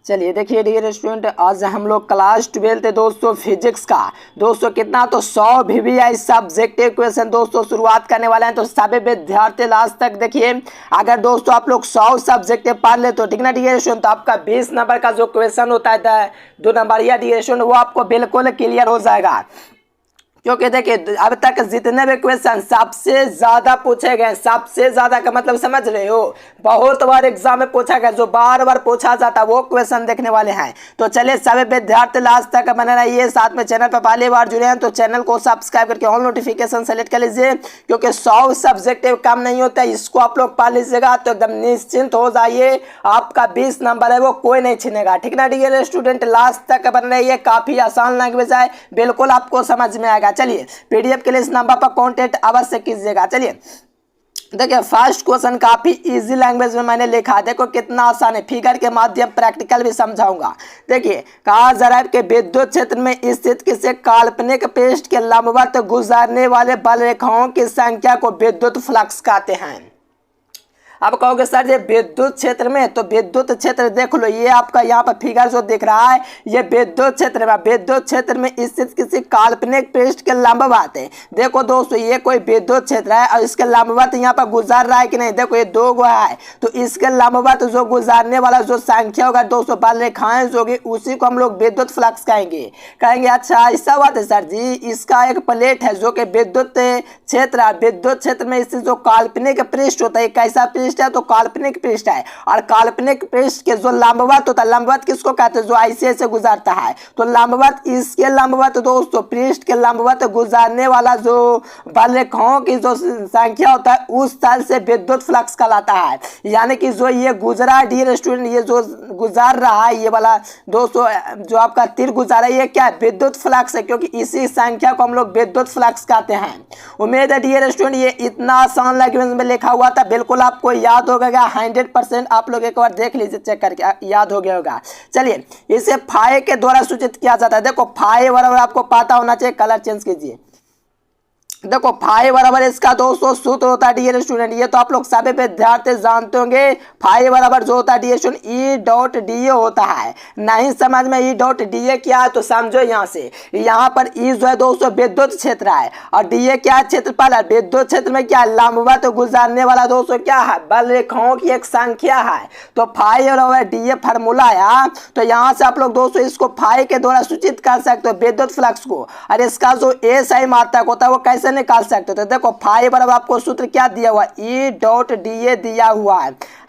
चलिए देखिए dear student, आज हम लोग क्लास 12 थे दोस्तों फिजिक्स का। दोस्तों कितना तो 100 VVI सब्जेक्टिव क्वेश्चन दोस्तों शुरुआत करने वाले हैं। तो सभी विद्यार्थी लास्ट तक देखिए। अगर दोस्तों आप लोग 100 सब्जेक्टिव पढ़ ले तो ठीक ना डियर स्टूडेंट, तो आपका 20 नंबर का जो क्वेश्चन होता है 2 नंबर या डियर स्टूडेंट, वो आपको बिल्कुल क्लियर हो जाएगा। क्योंकि देखिए अब तक जितने भी क्वेश्चन सबसे ज्यादा पूछे गए, सबसे ज्यादा का मतलब समझ रहे हो, बहुत बार एग्जाम में पूछा गया, जो बार बार पूछा जाता वो क्वेश्चन देखने वाले हैं। तो चलिए सभी विद्यार्थी लास्ट तक बने रहिए, साथ में चैनल पर पहली बार जुड़े हैं तो चैनल को सब्सक्राइब करके ऑल नोटिफिकेशन सेलेक्ट कर लीजिए, क्योंकि 100 सब्जेक्टिव कम नहीं होता है। इसको आप लोग पढ़ लीजिएगा तो एकदम निश्चिंत हो जाइए, आपका 20 नंबर है वो कोई नहीं छीनेगा। ठीक ना डियर स्टूडेंट, लास्ट तक बन रही है, काफी आसान लैंग्वेज है, बिल्कुल आपको समझ में आएगा। चलिए पीडीएफ के लिए इस नंबर पर कांटेक्ट अवश्य कीजिएगा। चलिए देखिए फर्स्ट क्वेश्चन काफी इजी लैंग्वेज में मैंने लिखा है, देखो कितना आसान है, फिगर के माध्यम प्रैक्टिकल भी समझाऊंगा। देखिए कहा जा रहा है कि विद्युत क्षेत्र में स्थित किसी काल्पनिक पृष्ठ के लंबवत गुजरने वाले बल रेखाओं की संख्या को विद्युत फ्लक्स कहते हैं। अब कहोगे सर ये विद्युत क्षेत्र में, तो विद्युत क्षेत्र देख लो, ये आपका यहाँ पर फिगर जो दिख रहा है ये विद्युत क्षेत्र में, विद्युत क्षेत्र में स्थित किसी काल्पनिक पृष्ठ के लंबवत है। देखो दोस्तों ये कोई विद्युत क्षेत्र है और इसके लंबवत यहाँ पर गुजर रहा है कि नहीं, देखो ये 2 गो है, तो इसके लंबवत जो गुजरने वाला जो संख्या होगा दोस्तों, बल रेखाएं जो होगी उसी को हम लोग विद्युत फ्लक्स कहेंगे। अच्छा ऐसा बात है सर जी, इसका एक प्लेट है जो कि विद्युत क्षेत्र है, विद्युत क्षेत्र में स्थित जो काल्पनिक पृष्ठ होता है, कैसा पृष्ठ है तो काल्पनिक पृष्ठ है। और काल्पनिक पृष्ठ के जो लंबवत होता है, लंबवत किसको कहते हैं, जो ऐसे ऐसे गुजरता है, तो लंबवत, इसके लंबवत दोस्तों पृष्ठ के लंबवत गुजरने वाला जो बल रेखाओं की जो संख्या होता है उस तल से विद्युत फ्लक्स कहलाता है। यानी कि जो ये गुजरा डियर स्टूडेंट, ये जो गुजर रहा है ये वाला दोस्तों जो आपका तीर गुजरा है, ये क्या है, विद्युत फ्लक्स है, क्योंकि इसी संख्या को हम लोग विद्युत फ्लक्स कहते हैं। उम्मीद है डियर स्टूडेंट ये इतना आसान लैंग्वेज में लिखा हुआ था, बिल्कुल आपको याद हो गया 100%। आप लोग एक बार देख लीजिए, चेक करके याद हो गया होगा। चलिए इसे फाई के द्वारा सूचित किया जाता है। देखो फाई बराबर आपको पता होना चाहिए, कलर चेंज कीजिए। देखो फाई बराबर इसका दोस्तों सूत्र होता है डियर स्टूडेंट, ये तो आप लोग सभी विद्यार्थी जानते होंगे। फाई बराबर जो होता है dear student E dot D A होता है। नहीं समझ में ई डॉट डी ए क्या है तो समझो यहाँ से, यहाँ पर ई जो है दोस्तों विद्युत क्षेत्र है और डी ए क्या है, क्षेत्रफल है। विद्युत क्षेत्र में क्या है, लंबवत गुजरने वाला दोस्तों क्या है, बल रेखाओं की एक संख्या है। तो फाई बराबर डी ए फार्मूला है, तो यहाँ से आप लोग दोस्तों इसको फाई के द्वारा सूचित कर सकते हो विद्युत फ्लक्स को। और इसका जो एसआई मात्रक होता है वो कैसे निकाल सकते हो, तो देखो फाई बराबर आपको सूत्र क्या दिया हुआ, ई डॉट डी ए दिया हुआ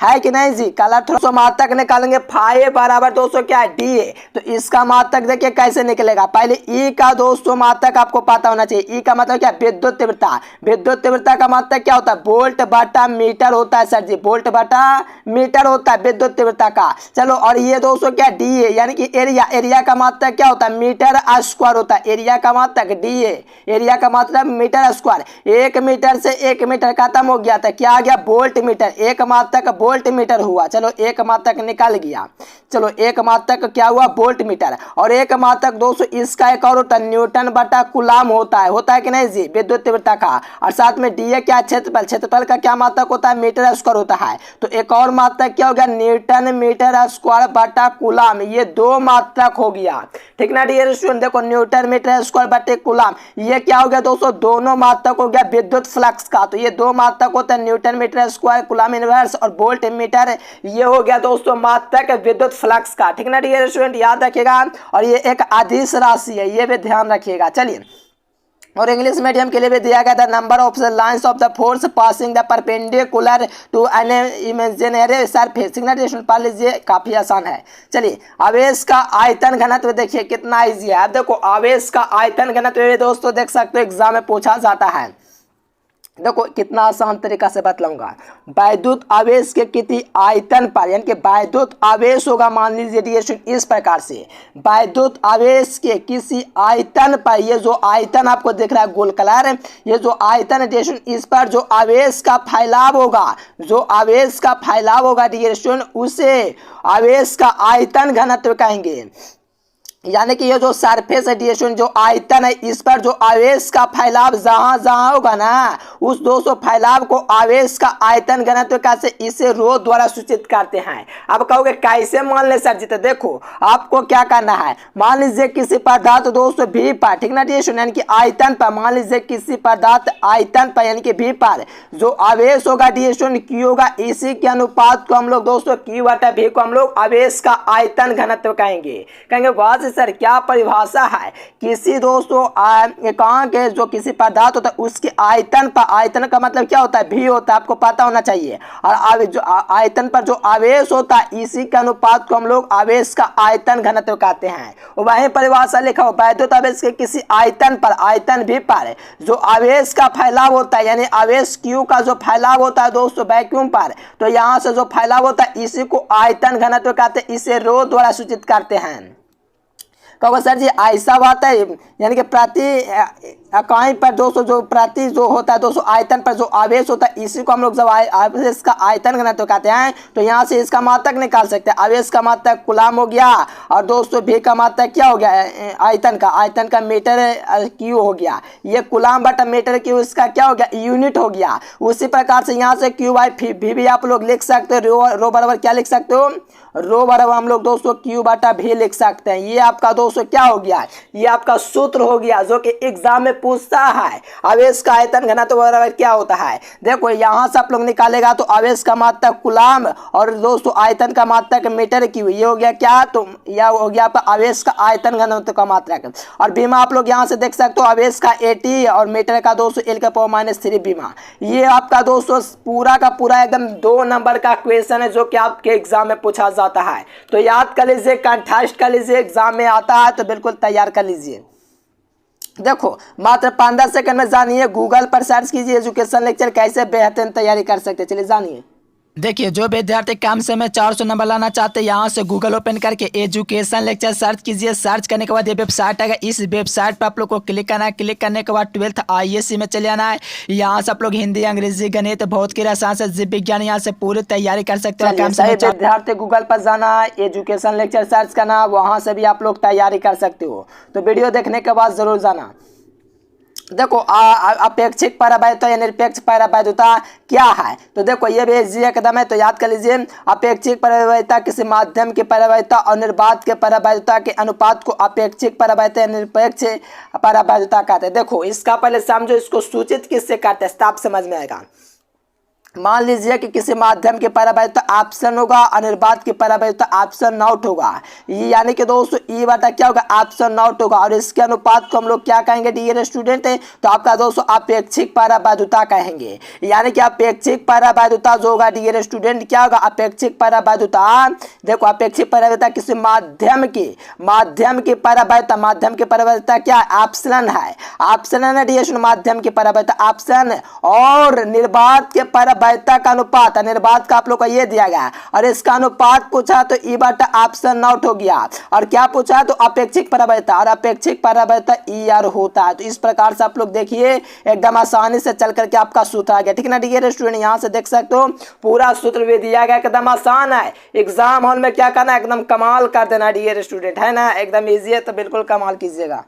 है कि नहीं जी। कलर थोड़ा मात्रक निकालेंगे, फाई बराबर दोस्तों क्या है डी ए, तो इसका मात्रक देखिए कैसे निकलेगा। पहले ई का दोस्तों मात्रक आपको पता होना चाहिए, ई का मतलब क्या, विद्युत तीव्रता। विद्युत तीव्रता का मात्रक क्या होता है, वोल्ट बटा मीटर होता है सर जी, वोल्ट बटा मीटर होता है विद्युत तीव्रता का। चलो और ये दोस्तों क्या डी ए यानी कि एरिया, एरिया का मात्रक क्या होता है, मीटर स्क्वायर होता है। एरिया का मात्रक डी ए, एरिया का मतलब मीटर स्क्वायर। 1 मीटर से 1 मीटर खत्म हो गया था, क्या आ गया, वोल्ट मीटर, एक मात्रक वोल्ट मीटर हुआ। चलो एक मात्रक निकल गया, चलो एक मात्रक क्या हुआ, वोल्ट मीटर। और एक मात्रक दोस्तों इसका एक और होता है न्यूटन बटा कूलम होता है कि नहीं जी, विद्युत तीव्रता का। और साथ में डी ए क्या, क्षेत्रफल, क्षेत्रफल का क्या मात्रक होता है, मीटर स्क्वायर होता है। तो एक और मात्रक क्या हो गया, न्यूटन मीटर स्क्वायर बटा कूलम, ये 2 मात्रक हो गया। ठीक ना डियर स्टूडेंट, देखो न्यूटन मीटर स्क्वायर बटे कूलम, ये क्या हो गया दोस्तों, दोनों मात्रक हो गया विद्युत फ्लक्स का। तो ये 2 मात्रक होता है, newton metre square coulomb inverse और वोल्ट मीटर, ये हो गया दोस्तों मात्रक विद्युत फ्लक्स का। ठीक ना डियर स्टूडेंट, याद रखिएगा। और ये एक अदिश राशि है, ये भी ध्यान रखिएगा। चलिए और इंग्लिश मीडियम के लिए भी दिया गया था, number of the lines of the force passing the perpendicular to an imaginary surface. Signal पढ़ लीजिए, काफी आसान है। चलिए आवेश का आयतन घनत्व देखिए कितना इजी है। अब देखो आवेश का आयतन घनत्व दोस्तों देख सकते हो एग्जाम में पूछा जाता है। देखो कितना आसान तरीका से बतलाऊंगा। वैद्युत आवेश के किसी आयतन पर, यानी कि वैद्युत आवेश होगा, मान लीजिए इस प्रकार से, वैद्युत आवेश के किसी आयतन पर, ये जो आयतन आपको दिख रहा है गोल कलर, ये जो आयतन इस पर जो आवेश का फैलाव होगा, जो आवेश का फैलाव होगा डियर स्टूडेंट, उसे आवेश का आयतन घनत्व कहेंगे। यानी कि ये जो सरफेस है डिस्टेंस जो आयतन है इस पर जो आवेश का फैलाव जहां जहां होगा ना उस दोस्तों फैलाव को आवेश का आयतन घनत्व कैसे इसे रो द्वारा सूचित करते हैं। अब कहोगे कैसे मान ले सर जी, तो देखो आपको क्या करना है। मान लीजिए किसी पदार्थ दोस्तों भी पर, ठीक ना डिस्टेंस यानी कि आयतन पर, मान लीजिए किसी पदार्थ आयतन पर यानी कि भी पर जो आवेश होगा डिस्टेंस क्यू होगा, इसी के अनुपात को हम लोग दोस्तों क्यू बटा भी को हम लोग आवेश का आयतन घनत्व कहेंगे वाह सर क्या परिभाषा है। किसी दोस्तों एकांक है जो किसी पदार्थ होता है उसके आयतन पर, आयतन का मतलब क्या होता है भी होता है, आपको पता होना चाहिए। और जो आयतन पर जो आवेश होता है इसी के अनुपात को हम लोग आवेश का आयतन घनत्व कहते हैं। वही परिभाषा लिखा हो वैद्युत आवेश के किसी आयतन पर, आयतन भी पर जो आवेश का फैलाव होता है यानी आवेश क्यू का जो फैलाव होता है दोस्तों वैक्यूम पर, तो यहाँ से जो फैलाव होता है इसी को आयतन घनत्व कहते हैं, इसे रो द्वारा सूचित करते हैं। कहो सर जी ऐसा बात है यानी कि प्रति इकाई पर दोस्तों जो प्रति जो होता है दोस्तों आयतन पर जो आवेश होता है इसी को हम लोग जब आवेश का आयतन घनत्व कहते हैं, तो यहाँ से इसका मात्रक निकाल सकते हैं। आवेश का मात्रक कूलम हो गया और दोस्तों भी का मात्रक क्या हो गया आयतन का मीटर क्यू हो गया। ये कूलम बटा मीटर क्यू इसका क्या हो गया यूनिट हो गया। उसी प्रकार से यहाँ से क्यू बाई भी आप लोग लिख सकते हो। रो बराबर क्या लिख सकते हो, रो बराबर हम लोग दोस्तों क्यू बटा भी लिख सकते हैं। ये आपका दोस्तों क्या हो गया, ये आपका सूत्र हो गया जो कि एग्जाम में पूछता है। आवेश का आयतन घनत्व बराबर क्या होता है, देखो यहाँ से आप लोग निकालेगा तो आवेश का मात्रक कूलम और दोस्तों आयतन का मात्रक मीटर क्यू, ये हो गया क्या, तो यह हो गया आपका आवेश का आयतन घनत्व का मात्रक। और बीमा आप लोग यहाँ से देख सकते हो आवेश का 80 और मीटर का दोस्तों L का पावर -3 बीमा। ये आपका दोस्तों पूरा का पूरा एकदम 2 नंबर का क्वेश्चन है जो कि आपके एग्जाम में पूछा जाता है। तो याद कर लीजिए, कंटेस्ट कर लीजिए, एग्जाम में आता है तो बिल्कुल तैयार कर लीजिए। देखो मात्र 15 सेकंड में जानिए, गूगल पर सर्च कीजिए एजुकेशन लेक्चर कैसे बेहतरीन तैयारी कर सकते, चलिए जानिए। देखिए जो विद्यार्थी कम समय में 400 नंबर लाना चाहते हैं यहाँ से गूगल ओपन करके एजुकेशन लेक्चर सर्च कीजिए। सर्च करने के बाद ये वेबसाइट आएगा, इस वेबसाइट पर आप लोग को क्लिक करना है। क्लिक करने के बाद 12th ISC में चले जाना है। यहाँ से आप लोग हिंदी, अंग्रेजी, गणित, भौतिक, रसायन से जीव विज्ञान यहाँ से पूरी तैयारी कर सकते हो। कम समय विद्यार्थी गूगल पर जाना है, एजुकेशन लेक्चर सर्च करना, वहाँ से भी आप लोग तैयारी कर सकते हो। तो वीडियो देखने के बाद जरूर जाना। देखो अपेक्षिक परावैधता या निरपेक्ष परावैधता क्या है, तो देखो ये भी इजी एकदम है, तो याद कर लीजिए। अपेक्षिक परावैधता किसी माध्यम की परावैधता और निर्बाध के परावैधता के अनुपात को अपेक्षिक परावैधता या निरपेक्ष परावैधता कहते हैं। देखो इसका पहले समझो, इसको सूचित किससे करते हैं तब समझ में आएगा। मान लीजिए कि किसी माध्यम की परावैधता ऑप्शन होगा और निर्बाध की परावैधता ऑप्शन नॉट होगा, यानी कि दोस्तों ई बटा क्या होगा ऑप्शन नॉट होगा। और इसके अनुपात को हम लोग क्या कहेंगे डियर स्टूडेंट, तो आपका दोस्तों अपेक्षिक परावैधता कहेंगे। यानी कि अपेक्षिक परावैधता जो होगा डियर स्टूडेंट क्या होगा अपेक्षिक परावैधता। देखो अपेक्षिक परावैधता किसी माध्यम की परावैधता, माध्यम की परावैधता क्या ऑप्शन है, ऑप्शन है ना डियर माध्यम की परावैधता ऑप्शन, और निर्बाध के परावैधता का अनुपात, निर्बाध का आप लोग को ये दिया गया और इसका अनुपात पूछा तो ई बटा ऑप्शन नॉट हो गया। और क्या पूछा तो अपेक्षिक परावैधता, और अपेक्षिक परावैधता ई आर होता है। तो इस प्रकार से आप लोग देखिए एकदम आसानी से चल करके आपका सूत्र आ गया, ठीक है ना डियर स्टूडेंट। यहाँ से देख सकते हो पूरा सूत्र भी दिया गया, एकदम आसान है। एग्जाम हॉल में क्या करना एकदम कमाल कर देना डियर स्टूडेंट, है ना, एकदम ईजी है, तो बिल्कुल कमाल कीजिएगा।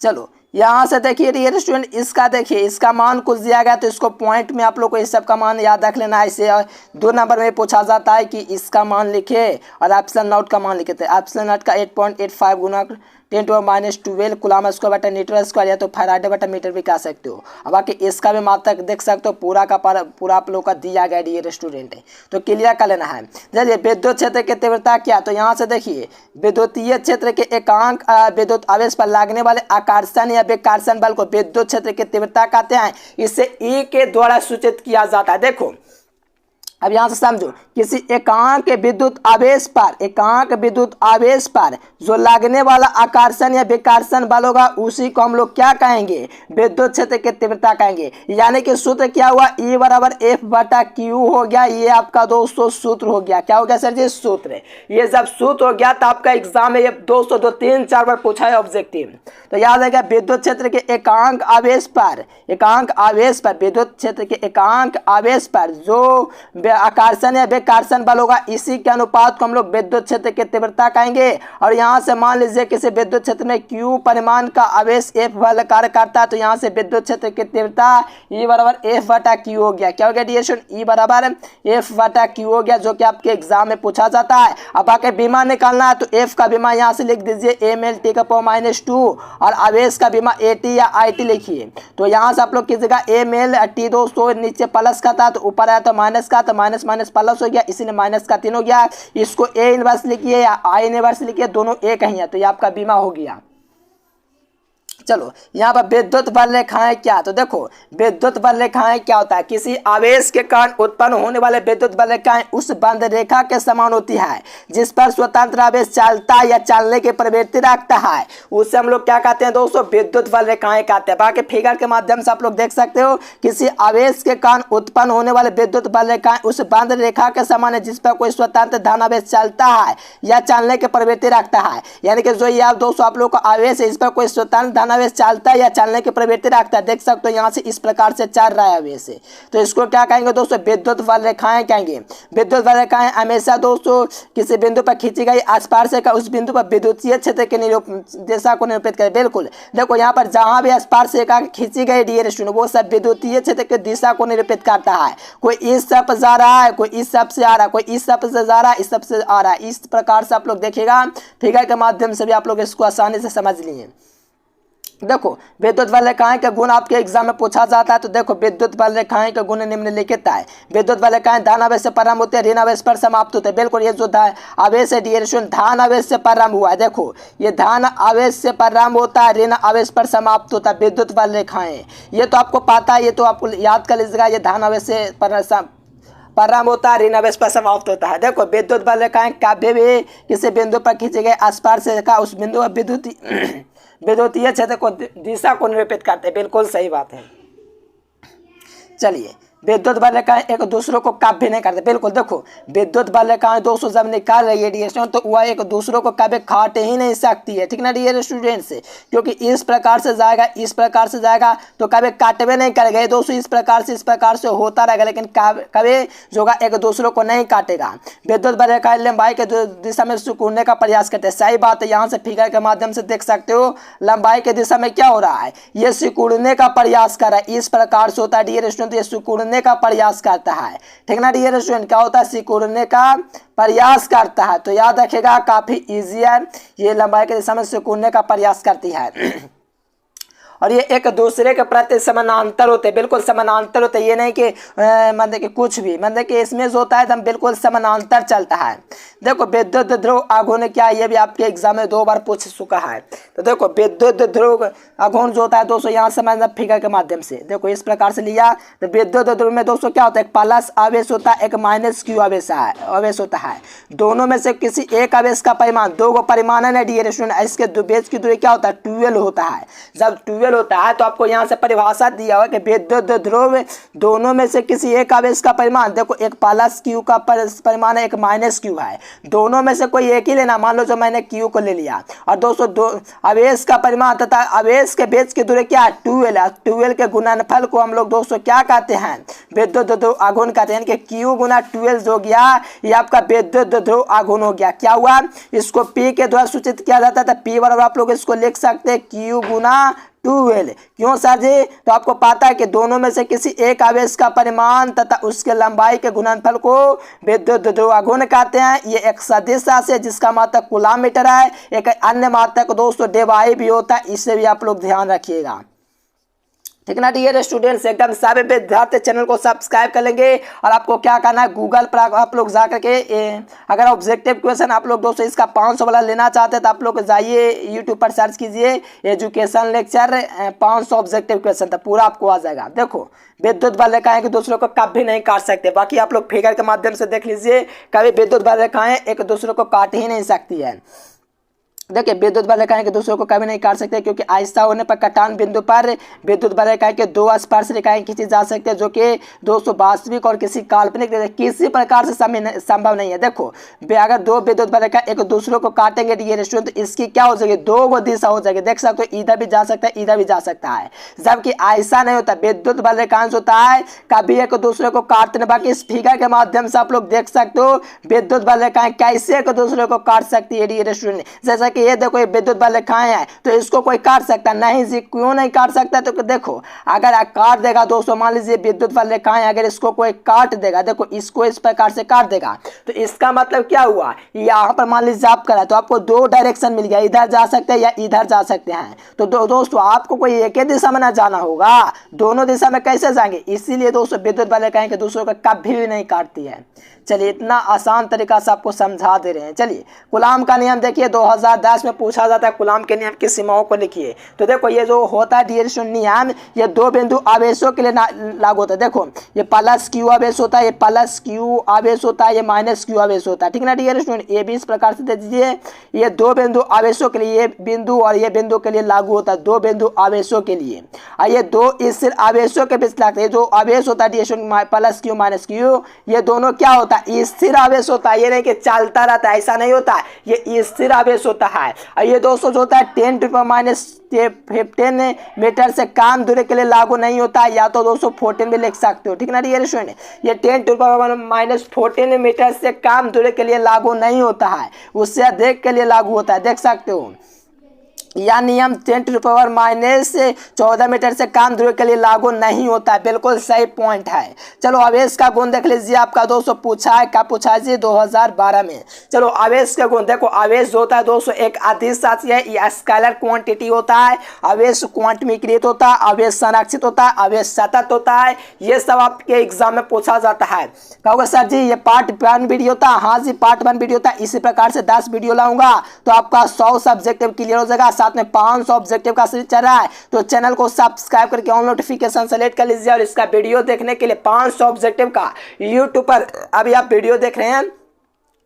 चलो यहाँ से देखिए डियर स्टूडेंट, इसका देखिए इसका मान कुछ दिया गया, तो इसको पॉइंट में आप लोग को इस सब का मान याद रख लेना है। इसे 2 नंबर में पूछा जाता है कि इसका मान लिखे और ऑप्शन नॉट का मान लिखे थे। ऑप्शन नॉट का 8.85 गुना 10⁻12 कूलम स्क्वायर बटा मीटर स्क्वायर या तो फैराडे बटा मीटर भी कह सकते हो। अब बाकी इसका भी मात्रक देख सकते हो, पूरा का पूरा आप लोग का दिया गया डियर स्टूडेंट है, तो क्लियर कर लेना है। चलिए विद्युत क्षेत्र की तीव्रता क्या, तो यहाँ से देखिए विद्युतीय क्षेत्र के एकांक विद्युत आवेश पर लगने वाले आकर्षण या विकर्षण बल को विद्युत क्षेत्र की तीव्रता कहते हैं। इसे E के द्वारा सूचित किया जाता है। देखो अब यहाँ से समझो, किसी एकांक विद्युत आवेश पर जो लगने वाला आकर्षण या विकर्षण बल होगा उसी को हम लोग क्या कहेंगे विद्युत क्षेत्र की तीव्रता कहेंगे। यानी कि सूत्र क्या हुआ E बराबर F बटा Q हो गया। ये आपका दोस्तों सूत्र हो गया। क्या हो गया सर जी सूत्र। ये जब सूत्र हो गया तो आपका एग्जाम में ये दोस्तों 2-3-4 बार पूछा है ऑब्जेक्टिव। तो याद रखिए विद्युत क्षेत्र के एकांक आवेश पर विद्युत क्षेत्र के एकांक आवेश पर जो आकर्षण या विकर्षण बल होगा, इसी के अनुपात को हम लोग विद्युत क्षेत्र की तीव्रता कहेंगे। और यहाँ से मान लीजिए किसी विद्युत क्षेत्र में Q परिमाण का आवेश F बल कार्य करता है, तो यहाँ से विद्युत क्षेत्र की तीव्रता E बराबर F/Q हो गया। क्या हो गया डियर स्टूडेंट? E बराबर F/Q हो गया, जो कि आपके एग्जाम में पूछा जाता है। अब आके बीमा निकालना है, तो F का बीमा यहाँ से लिख दीजिए mL/T⁻², और आवेश का बीमा AT या IT लिखिए। तो यहाँ से आप लोग कीजिएगा mL/T दोस्तों नीचे प्लस का था तो ऊपर आया तो माइनस का, तो माइनस माइनस प्लस हो गया, इसीलिए माइनस का 3 हो गया। इसको A इनवर्स लिखिए या I इनवर्स लिखिए, दोनों एक ही है, तो ये आपका बीमा हो गया। चलो यहाँ पर विद्युत बल रेखाएं क्या, तो देखो विद्युत बल रेखाएं क्या होता है, किसी आवेश के कारण उत्पन्न होने वाले विद्युत बल रेखाएं उस बंध रेखा के समान होती है जिस पर स्वतंत्र आवेश चलता या चलने की प्रवृत्ति रखता है, उससे हम लोग क्या कहते हैं दोस्तों? विद्युत बल रेखाएं कहते हैं। बाकी फिगर के माध्यम से आप लोग देख सकते हो, किसी आवेश के कारण उत्पन्न होने वाले विद्युत बल रेखाएं उस बंध रेखा के समान है जिस पर कोई स्वतंत्र धन आवेश चलता है या चलने की प्रवृत्ति रखता है। यानी कि जो ये आप दोस्तों आप लोग का आवेश है, इस पर कोई स्वतंत्र धन आवेश चलता है या चलने की प्रवृत्ति रखता है। देख सकते हो यहाँ से इस प्रकार से चल रहा है आवेश से, तो इसको क्या कहेंगे दोस्तों? विद्युत बल रेखाएं कहेंगे। विद्युत बल रेखाएं हमेशा दोस्तों किसी बिंदु पर खींची गई स्पर्श रेखा उस बिंदु पर विद्युतीय क्षेत्र की दिशा को निरूपित करे। बिल्कुल देखो यहाँ पर जहां भी स्पर्श रेखा खींची गई डियर स्टूडेंट, वो सब विद्युतीय क्षेत्र की दिशा को निरूपित करता है। कोई इस सब जा रहा है, कोई इस सब से आ रहा है, कोई इस सब से जा रहा है, इस सब से आ रहा है। इस प्रकार से आप लोग देखिएगा, फिगर के माध्यम से भी आप लोग इसको आसानी से समझ लिए। देखो विद्युत बल रेखाएं का गुण आपके एग्जाम में पूछा जाता है, तो देखो विद्युत बल रेखाएं का गुण निम्नलिखित है। विद्युत बल रेखाएं धन आवेश से प्रारंभ होते हैं, ऋण आवेश पर समाप्त होते हैं। बिल्कुल ये जो आवेश है डियर स्टूडेंट धन आवेश से प्रारंभ हुआ है, देखो ये धन आवेश से प्रारंभ होता है, ऋण आवेश पर समाप्त होता है विद्युत बल रेखाएं। ये तो आपको पता है, ये तो आपको याद कर लीजिएगा, ये धन आवेश से प्रारंभ होता है, ऋण आवेश पर समाप्त होता है। देखो विद्युत बल रेखाएं कभी भी किसी बिंदु पर खींचे गए स्पर्श रेखा उस बिंदु पर विद्युतीय क्षेत्र को दिशा को निरूपित करते हैं। बिल्कुल सही बात है। चलिए विद्युत बल रेखाएं एक दूसरे को कभी नहीं करते। बिल्कुल देखो विद्युत बल रेखाएं दोस्तों जब निकाल रही है डियर स्टूडेंट, तो वह एक दूसरे को कभी काट ही नहीं सकती है, ठीक ना डियर स्टूडेंट से, क्योंकि इस प्रकार से जाएगा, इस प्रकार से जाएगा तो कभी काटवे नहीं करेगा दोस्तों। इस प्रकार से होता रहेगा, लेकिन कभी जो एक दूसरे को नहीं काटेगा। विद्युत बल रेखाएं लंबाई के दिशा में सिकुड़ने का प्रयास करते हैं। सही बात है, यहाँ से फिगर के माध्यम से देख सकते हो लंबाई के दिशा में क्या हो रहा है, ये सिकुड़ने का प्रयास कर रहा है। इस प्रकार से होता है डियर स्टूडेंट, ये सिकुड़ने का प्रयास करता है, ठीक ना डियर स्टूडेंट। क्या होता है? सिकुड़ने का प्रयास करता है। तो याद रखेगा काफी इजी है, ये लंबाई के दिशा में सिकुड़ने का प्रयास करती है और ये एक दूसरे के प्रति समानांतर होते हैं। बिल्कुल समानांतर होते हैं, ये नहीं कि मतलब कि कुछ भी, मतलब कि इसमें जो होता है एकदम बिल्कुल समानांतर चलता है। देखो विद्युत ध्रुव आघूर्ण क्या है, ये भी आपके एग्जाम में 2 बार पूछ चुका है। तो देखो विद्युत ध्रुव आघूर्ण जो होता है दोस्तों, यहाँ समझना फिगर के माध्यम से। देखो इस प्रकार से लिया, तो विद्युत ध्रुव में दोस्तों क्या होता है? एक प्लस आवेश होता है, एक माइनस Q आवेश होता है। दोनों में से किसी एक आवेश का परिमाण, 2 परिमाण है डियर स्टूडेंट, इसके बीच की दूरी क्या होता है? 12 होता है। जब 12 होता है तो आपको यहाँ से परिभाषा दिया हुआ कि विद्युत ध्रुव दोनों में से किसी एक आवेश का परिमाण, देखो एक प्लस Q का परिमाण है, एक माइनस Q है, दोनों में से कोई एक ही लेना। मान लो जो मैंने Q को ले लिया, और दोस्तों आवेश का परिमाण तथा आवेश के बीच की दूरी क्या है? 12 है। 12 के गुणनफल को हम लोग दोस्तों क्या कहते हैं? विद्युत ध्रुव आघूर्ण कहते हैं। कि Q गुना 12 जो गया, ये आपका विद्युत ध्रुव आघूर्ण हो गया। क्या हुआ? इसको P के द्वारा सूचित किया जाता था। P बराबर आप लोग इसको लिख सकते हैं Q गुना 12। क्यों सर जी? तो आपको पता है कि दोनों में से किसी एक आवेश का परिमाण तथा उसके लंबाई के गुणनफल को विद्युत ध्रुव आघूर्ण कहते हैं। ये एक सदिश राशि है जिसका मात्रक कूलम मीटर है। एक अन्य मात्रक दोस्तों डेवाई भी होता है, इससे भी आप लोग ध्यान रखिएगा, ठीक ना डियर स्टूडेंट्स। एकदम सभी विद्यार्थी चैनल को सब्सक्राइब कर लेंगे, और आपको क्या करना है, गूगल पर आप लोग जा करके अगर ऑब्जेक्टिव क्वेश्चन आप लोग दोस्तों इसका 500 वाला लेना चाहते हैं तो आप लोग जाइए यूट्यूब पर सर्च कीजिए एजुकेशन लेक्चर 500 ऑब्जेक्टिव क्वेश्चन, तो पूरा आपको आ जाएगा। देखो विद्युत बल रेखाएं कि दूसरे को कभी नहीं काट सकते। बाकी आप लोग फिगर के माध्यम से देख लीजिए, कभी विद्युत बल रेखाएं एक दूसरे को काट ही नहीं सकती है। देखिए विद्युत बल रेखाएं के दूसरों को कभी नहीं काट सकते, क्योंकि ऐसा होने पर कटान बिंदु पर विद्युत बल रेखाएं के दो स्पर्श रेखाएं खींची जा सकती है, जो कि दोस्तों वास्तविक और किसी काल्पनिक किसी प्रकार से संभव नहीं है। देखो अगर दो विद्युत बल रेखा एक दूसरों को काटेंगे डियर स्टूडेंट, तो इसकी क्या हो जाएगी, दो दिशा हो जाएगी। देख सकते हो इधर भी जा सकता है, इधर भी जा सकता है, जबकि ऐसा नहीं होता। विद्युत बल रेखांश होता है कभी एक दूसरे को काटते नहीं। बाकी इस फिगर के माध्यम से आप लोग देख सकते हो विद्युत बल रेखाएं कैसे एक दूसरे को काट सकती है डियर स्टूडेंट। जैसा कि ये देखो ये विद्युत बल रेखाएं हैं, तो इसको कोई काट सकता नहीं जी, क्यों नहीं काट सकता, तो देखो अगर काट देगा दोस्तों, मान लीजिए विद्युत बल रेखाएं अगर इसको कोई काट देगा, देखो इसको इस प्रकार से काट देगा, तो इसका मतलब क्या हुआ, यहाँ पर मान लीजिए आप करा तो आपको दो डायरेक्शन मिल गया, इधर जा सकते हैं या इधर जा सकते हैं। तो दोस्तों आपको कोई एक ही दिशा में ना जाना होगा, दोनों दिशा में कैसे जाएंगे। इसीलिए दोस्तों विद्युत बल रेखाएं दूसरों को कभी भी नहीं काटती है। चलिए इतना आसान तरीका से आपको समझा दे रहे हैं। चलिए कूलाम का नियम देखिए, 2010 में पूछा जाता है कूलाम के नियम की सीमाओं को लिखिए। तो देखो ये जो होता है डियर स्टूडेंट नियम, ये दो बिंदु आवेशों के लिए लागू होता है। देखो ये प्लस क्यू आवेश होता है, ये प्लस क्यू आवेश होता है, ये माइनस क्यू आवेश होता है, ठीक ना डियर स्टूडेंट। ये भी इस प्रकार से दे दीजिए, ये दो बिंदु आवेशों के लिए, ये बिंदु और ये बिंदु के लिए लागू होता है, दो बिंदु आवेशों के लिए। और ये दो स्थिर आवेशों के बीच लगते हैं, जो आवेश होता है dear student plus Q minus Q, ये दोनों क्या होता है, स्थिर आवेश होता है। ये नहीं कि चलता रहता है, ऐसा नहीं होता, ये स्थिर आवेश होता है। और ये दोस्तों जो होता है 10⁻⁻15 मीटर से कम दूरी के लिए लागू नहीं होता है, या तो दोस्तों 14 भी लिख सकते हो, ठीक ना डियर स्टूडेंट। ये 10⁻⁻14 मीटर से कम दूरी के लिए लागू नहीं होता है, उससे अधिक के लिए लागू होता है, देख सकते हो। यह नियम 10⁻⁻14 मीटर से कम दूरी के लिए लागू नहीं होता है, बिल्कुल सही पॉइंट है। चलो आवेश का गुण देख लीजिए, आपका दोस्तों पूछा है, क्या पूछा है जी 2012 में। चलो आवेश का गुण देखो, आवेश जो होता है दोस्तों एक अदिश राशि है, यह स्केलर क्वांटिटी होता है। आवेश क्वांटमीकृत होता है, आवेश संरक्षित होता है, आवेश सतत होता है। ये सब आपके एग्जाम में पूछा जाता है। कहोगे सर जी ये पार्ट 1 वीडियो था, हाँ जी पार्ट 1 वीडियो था, इसी प्रकार से 10 वीडियो लाऊंगा तो आपका 100 सब्जेक्ट क्लियर हो जाएगा, साथ में 500 ऑब्जेक्टिव का सीरीज चल रहा है। तो चैनल को सब्सक्राइब करके ऑन नोटिफिकेशन सेलेक्ट कर लीजिए, और इसका वीडियो देखने के लिए 500 ऑब्जेक्टिव का यूट्यूब पर अभी आप वीडियो देख रहे हैं,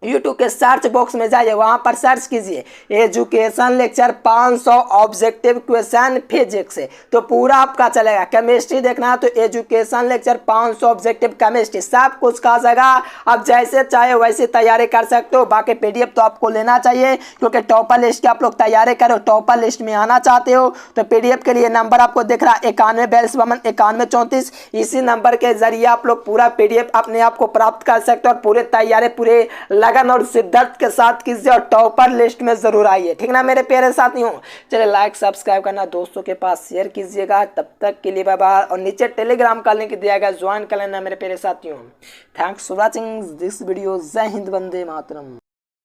यूट्यूब के सर्च बॉक्स में जाइए, वहां पर सर्च कीजिए education lecture 500 objective question physics, तो पूरा आपका चलेगा। केमिस्ट्री देखना है तो एजुकेशन लेक्चर 500 ऑब्जेक्टिव केमिस्ट्री, सब कुछ का जाएगा। आप जैसे चाहे वैसे तैयारी कर सकते हो। बाकी पीडीएफ तो आपको लेना चाहिए, क्योंकि टॉपर लिस्ट की आप लोग तैयारी करो, टॉपर लिस्ट में आना चाहते हो तो पीडीएफ के लिए नंबर आपको दिख रहा है 9142519134। इसी नंबर के जरिए आप लोग पूरा पीडीएफ अपने आप को प्राप्त कर सकते हो, और पूरे तैयारी पूरे और शिद्दत के साथ कीजिए, और टॉपर लिस्ट में जरूर आइए, ठीक ना मेरे प्यारे साथियों। चलिए लाइक सब्सक्राइब करना दोस्तों के पास शेयर कीजिएगा। तब तक के लिए बाय बाय, और नीचे टेलीग्राम का लिंक दिया गया, ज्वाइन कर लेना मेरे प्यारे साथियों। Thanks for watching this video. जय हिंद, वंदे मातरम।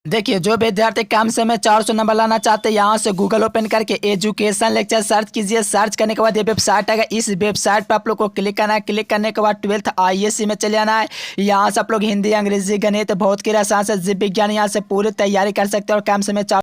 देखिए जो विद्यार्थी कम समय 400 नंबर लाना चाहते हैं, यहाँ से गूगल ओपन करके एजुकेशन लेक्चर सर्च कीजिए। सर्च करने के बाद ये वेबसाइट आएगा, इस वेबसाइट पर आप लोग को क्लिक करना है। क्लिक करने के बाद 12th ISC में चले आना है। यहाँ से आप लोग हिंदी, अंग्रेजी, गणित, भौतिक, रसायन से जीव विज्ञान यहाँ से पूरी तैयारी कर सकते हैं, और कम समय